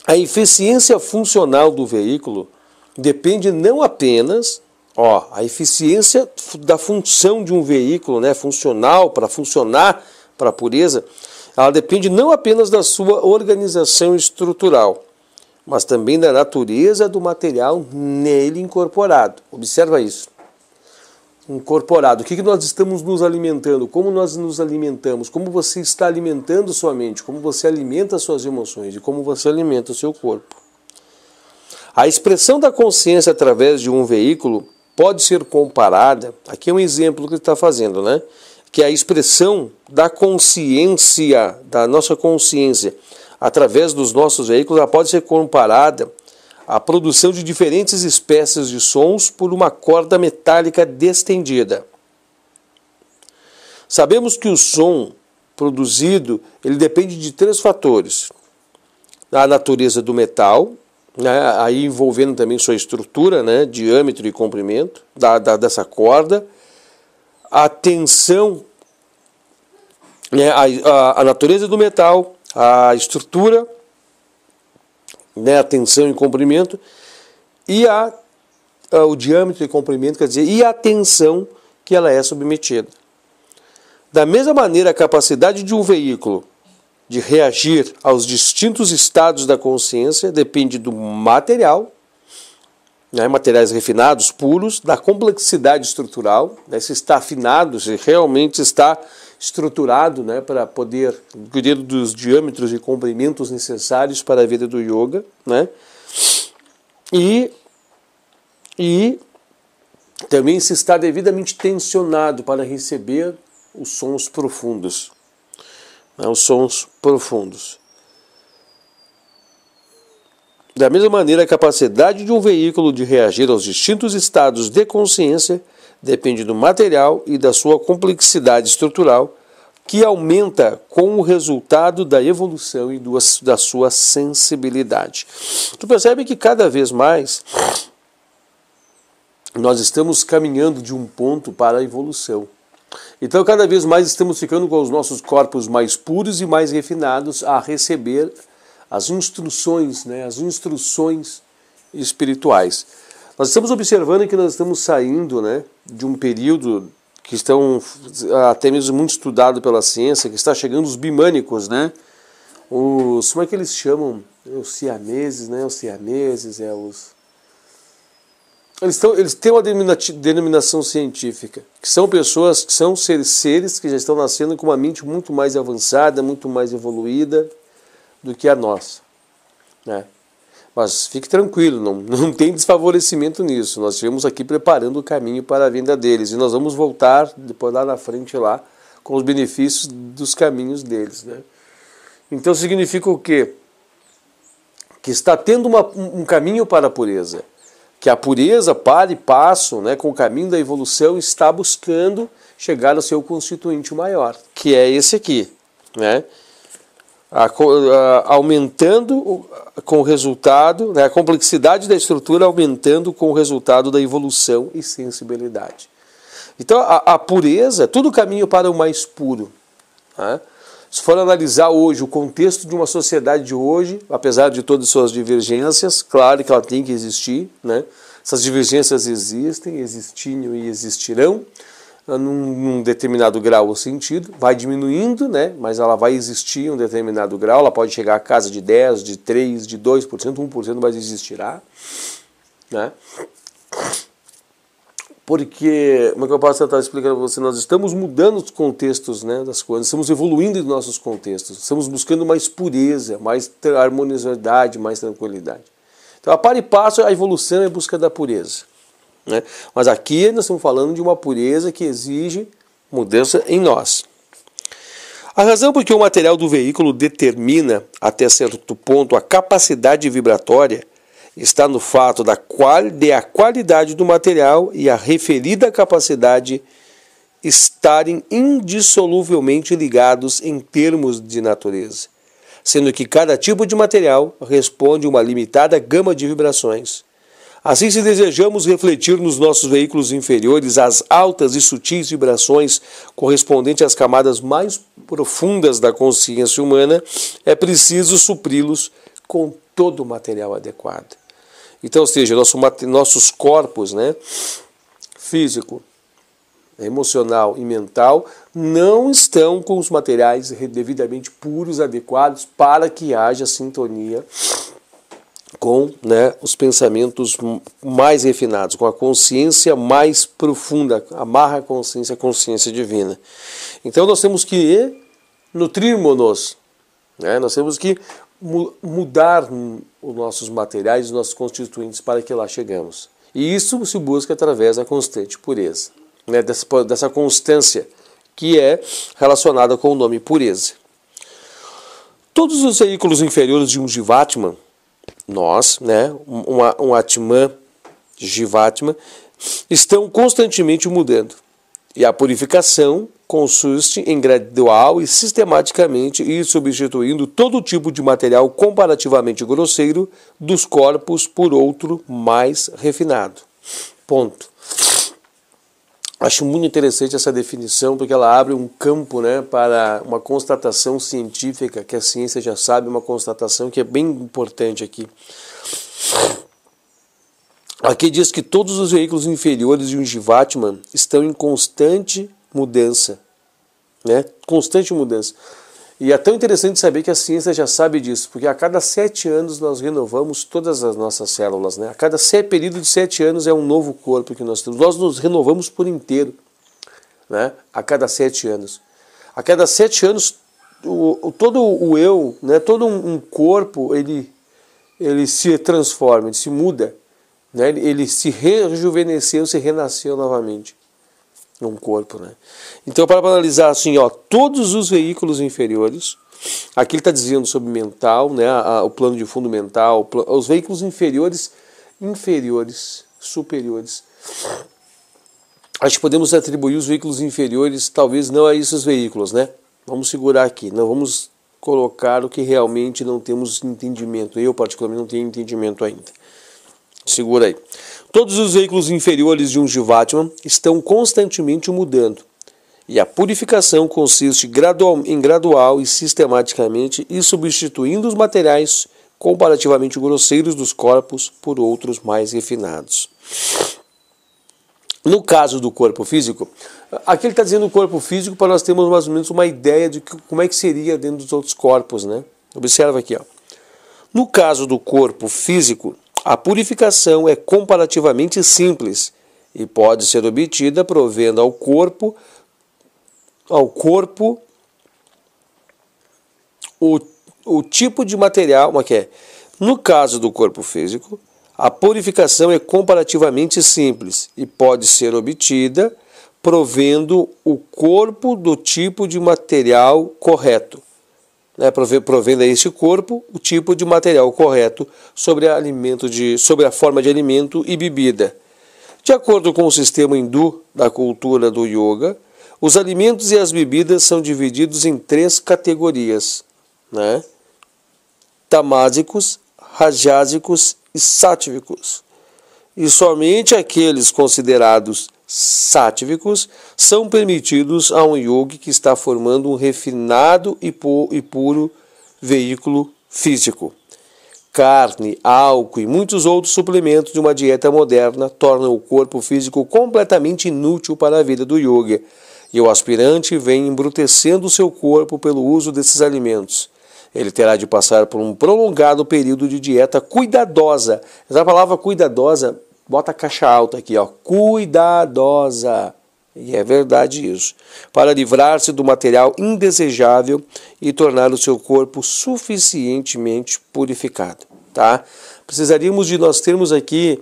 A eficiência funcional do veículo depende não apenas, a eficiência da função de um veículo, né, funcional, para funcionar para a pureza, ela depende não apenas da sua organização estrutural, mas também da natureza do material nele incorporado. Observa isso. Incorporado. O que nós estamos nos alimentando? Como nós nos alimentamos? Como você está alimentando sua mente? Como você alimenta suas emoções? E como você alimenta o seu corpo? A expressão da consciência através de um veículo pode ser comparada, aqui é um exemplo que ele está fazendo, né? Que a expressão da consciência, da nossa consciência, através dos nossos veículos, ela pode ser comparada à produção de diferentes espécies de sons por uma corda metálica destendida. Sabemos que o som produzido, ele depende de 3 fatores. A natureza do metal, né, aí envolvendo também sua estrutura, né, diâmetro e comprimento dessa corda, a tensão, né, a natureza do metal, a estrutura, né, a tensão e comprimento, e o diâmetro e comprimento, quer dizer, e a tensão que ela é submetida. Da mesma maneira, a capacidade de um veículo de reagir aos distintos estados da consciência depende do material, né, materiais refinados, puros, da complexidade estrutural, né, se está afinado, se realmente está estruturado, né, para poder cuidar dos diâmetros e comprimentos necessários para a vida do yoga, né, e também se está devidamente tensionado para receber os sons profundos, né, os sons profundos. Da mesma maneira, a capacidade de um veículo de reagir aos distintos estados de consciência depende do material e da sua complexidade estrutural, que aumenta com o resultado da evolução e da sua sensibilidade. Tu percebe que cada vez mais nós estamos caminhando de um ponto para a evolução. Então, cada vez mais estamos ficando com os nossos corpos mais puros e mais refinados a receber as instruções, né, as instruções espirituais. Nós estamos observando que nós estamos saindo, né, de um período que estão até mesmo muito estudado pela ciência, que está chegando os bimânicos, né? Como é que eles chamam? Os siameses, né? Os siameses, Eles têm uma denominação científica, que são pessoas, que são seres que já estão nascendo com uma mente muito mais avançada, muito mais evoluída do que a nossa, né? Mas fique tranquilo, não tem desfavorecimento nisso. Nós estivemos aqui preparando o caminho para a vinda deles. E nós vamos voltar, depois lá na frente, lá, com os benefícios dos caminhos deles, né? Então significa o quê? Que está tendo um caminho para a pureza. Que a pureza, para e passo, né, com o caminho da evolução, está buscando chegar ao seu constituinte maior, que é esse aqui, né? aumentando com o resultado, né, a complexidade da estrutura aumentando com o resultado da evolução e sensibilidade. Então a pureza, tudo caminho para o mais puro. Né? Se for analisar hoje o contexto de uma sociedade de hoje, apesar de todas as suas divergências, claro que ela tem que existir, né? Essas divergências existem, existiam e existirão, num determinado grau ou sentido, vai diminuindo, né? Mas ela vai existir em um determinado grau, ela pode chegar a casa de 10%, de 3%, de 2%, 1%, mas existirá. Né? Porque, como é que eu posso tentar explicar para você? Nós estamos mudando os contextos, né, das coisas, estamos evoluindo em nossos contextos, estamos buscando mais pureza, mais harmoniosidade, mais tranquilidade. Então, a par e passo, a evolução é a busca da pureza. Né? Mas aqui nós estamos falando de uma pureza que exige mudança em nós. A razão por que o material do veículo determina, até certo ponto, a capacidade vibratória está no fato da qualidade do material e a referida capacidade estarem indissoluvelmente ligados em termos de natureza, sendo que cada tipo de material responde a uma limitada gama de vibrações. Assim, se desejamos refletir nos nossos veículos inferiores as altas e sutis vibrações correspondentes às camadas mais profundas da consciência humana, é preciso supri-los com todo o material adequado. Então, ou seja, nossos corpos, né, físico, emocional e mental, não estão com os materiais devidamente puros, adequados, para que haja sintonia com, né, os pensamentos mais refinados, com a consciência mais profunda, amarra a consciência divina. Então nós temos que nutrirmos-nos, né, nós temos que mudar os nossos materiais, os nossos constituintes para que lá chegamos. E isso se busca através da constante pureza, né, dessa constância que é relacionada com o nome pureza. Todos os veículos inferiores de um Jivatman, nós, né, um Atman, Jivatman, estão constantemente mudando. E a purificação consiste em gradual e sistematicamente ir substituindo todo tipo de material comparativamente grosseiro dos corpos por outro mais refinado. Ponto. Acho muito interessante essa definição, porque ela abre um campo, né, para uma constatação científica, que a ciência já sabe, uma constatação que é bem importante aqui. Aqui diz que todos os veículos inferiores de um Jivatman estão em constante mudança, né? Constante mudança. E é tão interessante saber que a ciência já sabe disso, porque a cada 7 anos nós renovamos todas as nossas células, né? A cada período de 7 anos é um novo corpo que nós temos. Nós nos renovamos por inteiro, né? A cada 7 anos. A cada 7 anos, todo o eu, né? Todo um corpo, ele se transforma, ele se muda. Né? Ele se rejuvenesceu, se renasceu novamente num corpo. Né? Então, para analisar assim, ó, todos os veículos inferiores, aqui ele está dizendo sobre mental, né? O plano de fundo mental, os veículos inferiores, superiores. Acho que podemos atribuir os veículos inferiores, talvez não a esses veículos, né? Vamos segurar aqui, não vamos colocar o que realmente não temos entendimento. Eu, particularmente, não tenho entendimento ainda. Segura aí. Todos os veículos inferiores de um Jivatman estão constantemente mudando. E a purificação consiste em gradual e sistematicamente ir substituindo os materiais comparativamente grosseiros dos corpos por outros mais refinados. No caso do corpo físico, aqui ele está dizendo o corpo físico para nós termos mais ou menos uma ideia de como é que seria dentro dos outros corpos, né? Observa aqui, ó. No caso do corpo físico, a purificação é comparativamente simples e pode ser obtida provendo ao corpo o tipo de material. No caso do corpo físico, a purificação é comparativamente simples e pode ser obtida provendo o corpo do tipo de material correto. Provendo a este corpo o tipo de material correto sobre a forma de alimento e bebida. De acordo com o sistema hindu da cultura do yoga, os alimentos e as bebidas são divididos em 3 categorias. né? Tamásicos, rajásicos e sáttvicos. E somente aqueles considerados sáttvicos são permitidos a um yogi que está formando um refinado e puro veículo físico. Carne, álcool e muitos outros suplementos de uma dieta moderna tornam o corpo físico completamente inútil para a vida do yoga, e o aspirante vem embrutecendo seu corpo pelo uso desses alimentos. Ele terá de passar por um prolongado período de dieta cuidadosa. Essa palavra cuidadosa, bota a caixa alta aqui, ó, cuidadosa. E é verdade isso. Para livrar-se do material indesejável e tornar o seu corpo suficientemente purificado, tá? Precisaríamos de nós termos aqui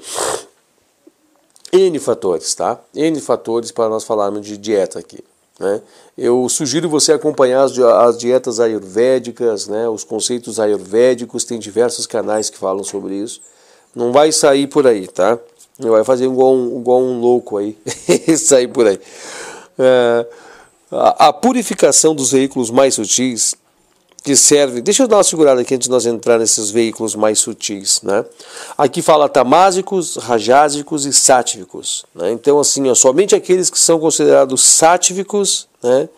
N fatores, tá? N fatores para nós falarmos de dieta aqui, né? Eu sugiro você acompanhar as dietas ayurvédicas, né? Os conceitos ayurvédicos, tem diversos canais que falam sobre isso. Não vai sair por aí, tá? Não vai fazer igual um louco aí, sair por aí. A purificação dos veículos mais sutis, que servem... Deixa eu dar uma segurada aqui antes de nós entrar nesses veículos mais sutis, né? Aqui fala tamásicos, rajásicos e sáttvicos, né? Então, assim, ó, somente aqueles que são considerados sáttvicos, né?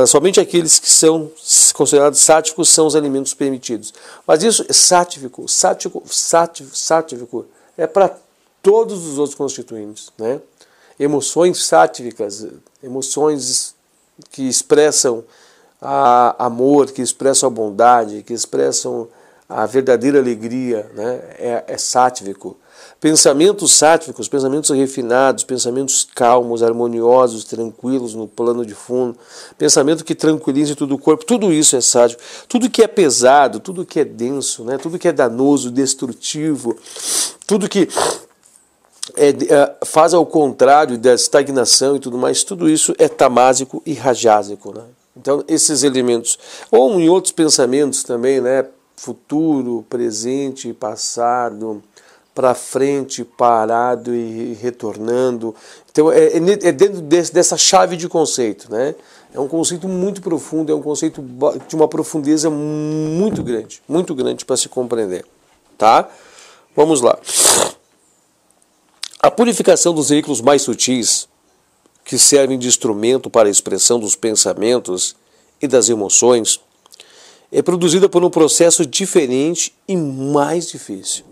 Somente aqueles que são considerados sáttvicos são os alimentos permitidos. Mas isso, sáttvico é para todos os outros constituintes, né? Emoções sáttvicas, emoções que expressam amor, que expressam a bondade, que expressam a verdadeira alegria, né? É sáttvico. Pensamentos sáttvicos, pensamentos refinados, pensamentos calmos, harmoniosos, tranquilos no plano de fundo, pensamento que tranquilize todo o corpo, tudo isso é sátvico. Tudo que é pesado, tudo que é denso, né? Tudo que é danoso, destrutivo, tudo que faz ao contrário da estagnação e tudo mais, tudo isso é tamásico e rajásico, né? Então, esses elementos, ou em outros pensamentos também, né? Futuro, presente, passado, para frente, parado e retornando. Então, é dentro dessa chave de conceito, né? É um conceito muito profundo, é um conceito de uma profundeza muito grande para se compreender, tá? Vamos lá. A purificação dos veículos mais sutis, que servem de instrumento para a expressão dos pensamentos e das emoções, é produzida por um processo diferente e mais difícil.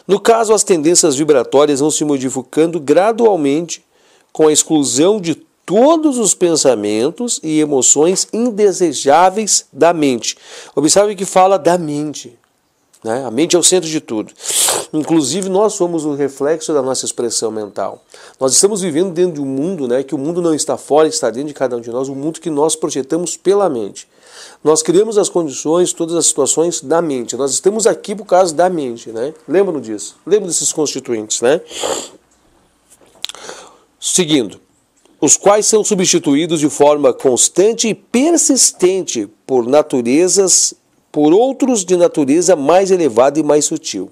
No caso, as tendências vibratórias vão se modificando gradualmente com a exclusão de todos os pensamentos e emoções indesejáveis da mente. Observe que fala da mente, né? A mente é o centro de tudo. Inclusive, nós somos o reflexo da nossa expressão mental. Nós estamos vivendo dentro de um mundo, né, que o mundo não está fora, está dentro de cada um de nós, um mundo que nós projetamos pela mente. Nós criamos as condições, todas as situações da mente. Nós estamos aqui por causa da mente, né? Lembram disso? Lembram desses constituintes, né? Seguindo. Os quais são substituídos de forma constante e persistente por outros de natureza mais elevada e mais sutil.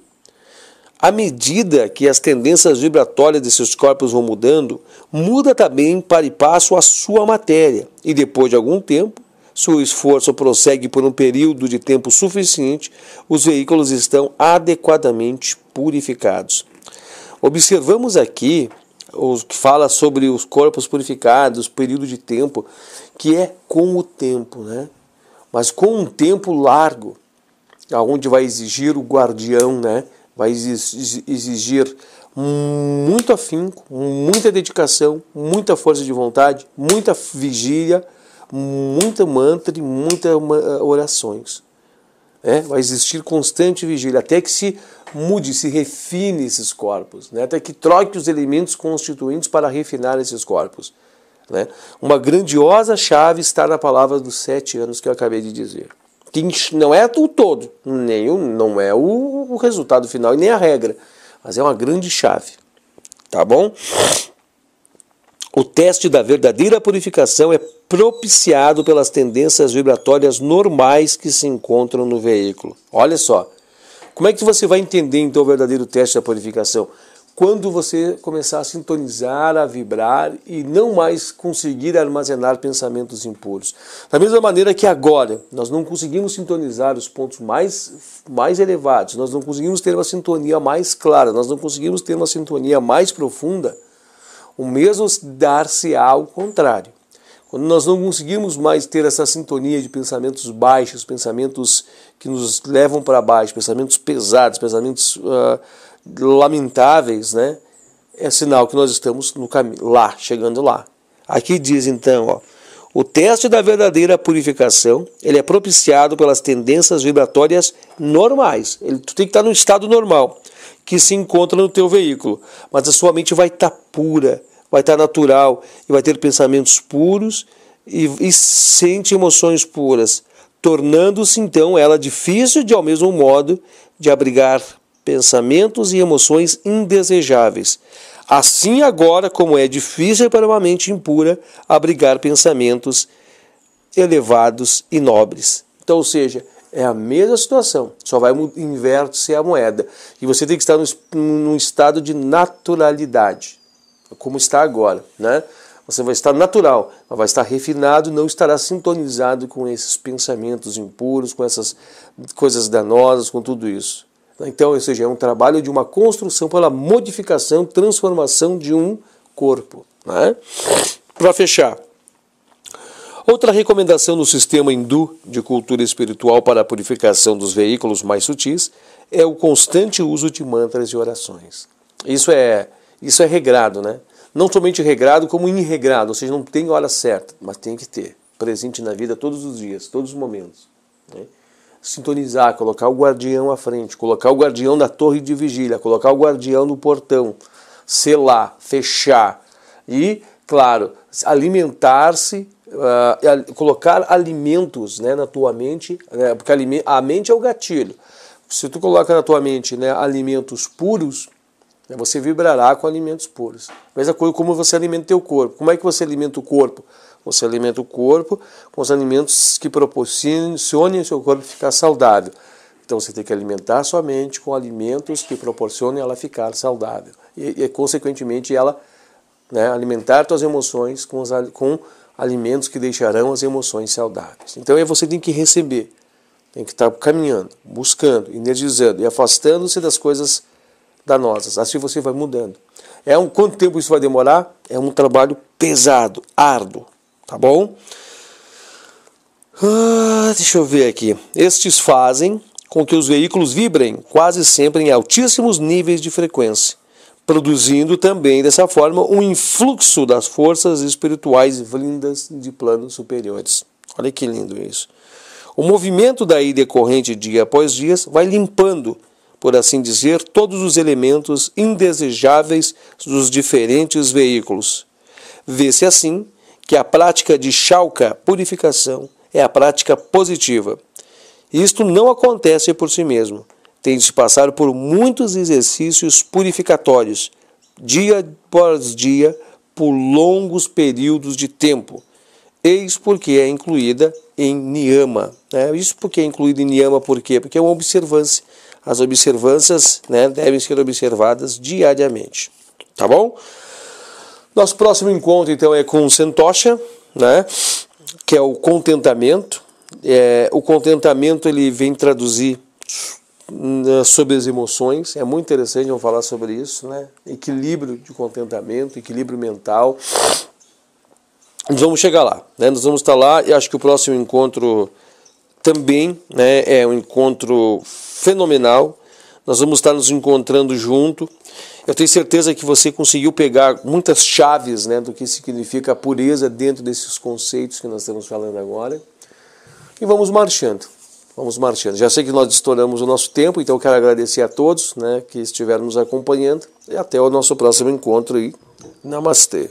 À medida que as tendências vibratórias de seus corpos vão mudando, muda também para e passo a sua matéria, e depois de algum tempo, seu esforço prossegue por um período de tempo suficiente, os veículos estão adequadamente purificados. Observamos aqui o que fala sobre os corpos purificados, período de tempo, que é com o tempo, né? Mas com um tempo largo, onde vai exigir o guardião, né? Vai exigir muito afinco, muita dedicação, muita força de vontade, muita vigília, muita mantra e muitas orações. Vai existir constante vigília, até que se mude, se refine esses corpos, né? Até que troque os elementos constituintes para refinar esses corpos, né? Uma grandiosa chave está na palavra dos 7 anos que eu acabei de dizer. Que não é o todo, não é o resultado final e nem a regra, mas é uma grande chave, tá bom? O teste da verdadeira purificação é propiciado pelas tendências vibratórias normais que se encontram no veículo. Olha só, como é que você vai entender então o verdadeiro teste da purificação? quando você começar a sintonizar, a vibrar e não mais conseguir armazenar pensamentos impuros. Da mesma maneira que agora nós não conseguimos sintonizar os pontos mais elevados, nós não conseguimos ter uma sintonia mais clara, nós não conseguimos ter uma sintonia mais profunda, o mesmo dar-se-á ao contrário. Quando nós não conseguimos mais ter essa sintonia de pensamentos baixos, pensamentos que nos levam para baixo, pensamentos pesados, pensamentos lamentáveis, né? É sinal que nós estamos no caminho, lá, chegando lá. Aqui diz então, ó, o teste da verdadeira purificação, ele é propiciado pelas tendências vibratórias normais. Tu tem que estar no estado normal, que se encontra no teu veículo, mas a sua mente vai estar pura, vai estar natural, e vai ter pensamentos puros e sente emoções puras, tornando-se então ela difícil de, ao mesmo modo, de abrigar pensamentos e emoções indesejáveis. Assim agora, como é difícil para uma mente impura abrigar pensamentos elevados e nobres. Então, ou seja, é a mesma situação, só vai inverte-se a moeda. E você tem que estar num estado de naturalidade, como está agora, né? Você vai estar natural, vai estar refinado, não estará sintonizado com esses pensamentos impuros, com essas coisas danosas, com tudo isso. Então, ou seja, é um trabalho de uma construção pela modificação, transformação de um corpo, né? Para fechar, outra recomendação no sistema hindu de cultura espiritual para a purificação dos veículos mais sutis é o constante uso de mantras e orações. Isso é regrado, né? Não somente regrado, como irregrado, ou seja, não tem hora certa, mas tem que ter presente na vida todos os dias, todos os momentos, né? Sintonizar, colocar o guardião à frente, colocar o guardião na torre de vigília, colocar o guardião no portão, selar, fechar e, claro, alimentar-se, colocar alimentos, né, na tua mente, né, porque a mente é o gatilho. Se tu coloca na tua mente, né, alimentos puros, você vibrará com alimentos puros. Mesma coisa como você alimenta o teu corpo. Como é que você alimenta o corpo? Você alimenta o corpo com os alimentos que proporcionem o seu corpo ficar saudável. Então você tem que alimentar a sua mente com alimentos que proporcionem ela ficar saudável. E consequentemente, ela, né, alimentar suas emoções com alimentos que deixarão as emoções saudáveis. Então aí você tem que receber, tem que estar caminhando, buscando, energizando e afastando-se das coisas danosas. Assim você vai mudando. Quanto tempo isso vai demorar? É um trabalho pesado, árduo. Tá bom? Deixa eu ver aqui. Estes fazem com que os veículos vibrem quase sempre em altíssimos níveis de frequência, produzindo também dessa forma um influxo das forças espirituais vindas de planos superiores. Olha que lindo isso. O movimento daí decorrente dia após dia vai limpando, por assim dizer, todos os elementos indesejáveis dos diferentes veículos. Vê-se assim que a prática de Chalka, purificação, é a prática positiva. Isto não acontece por si mesmo. Tem de se passar por muitos exercícios purificatórios, dia após dia, por longos períodos de tempo. Eis porque é incluída em Niyama. Isso porque é incluída em Niyama, por quê? Porque é uma observância. As observâncias, né, devem ser observadas diariamente. Tá bom? Nosso próximo encontro, então, é com Santosha, né, que é o contentamento. O contentamento, ele vem traduzir sobre as emoções. É muito interessante, vamos falar sobre isso, né? Equilíbrio de contentamento, equilíbrio mental. Nós vamos chegar lá, né? Nós vamos estar lá e acho que o próximo encontro também, né, é um encontro fenomenal. Nós vamos estar nos encontrando junto. Eu tenho certeza que você conseguiu pegar muitas chaves, né, do que significa a pureza dentro desses conceitos que nós estamos falando agora. E vamos marchando. Vamos marchando. Já sei que nós estouramos o nosso tempo, então eu quero agradecer a todos, né, que estiveram nos acompanhando. E até o nosso próximo encontro aí. Namastê.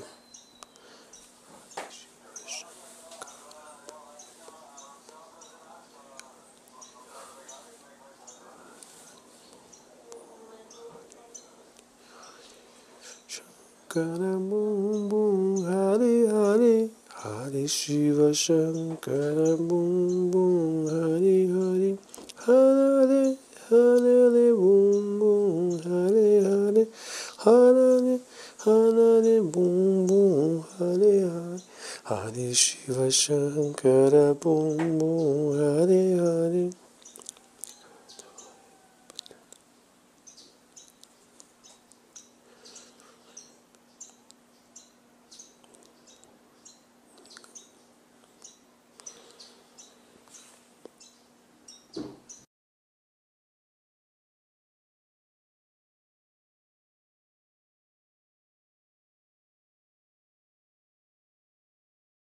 Shankara Bum Bum Hare Hare Hare Shiva Shankara Bum Bum Hare Hare Hare Hare Bum Bum Hare Hare Shankara Bum Bum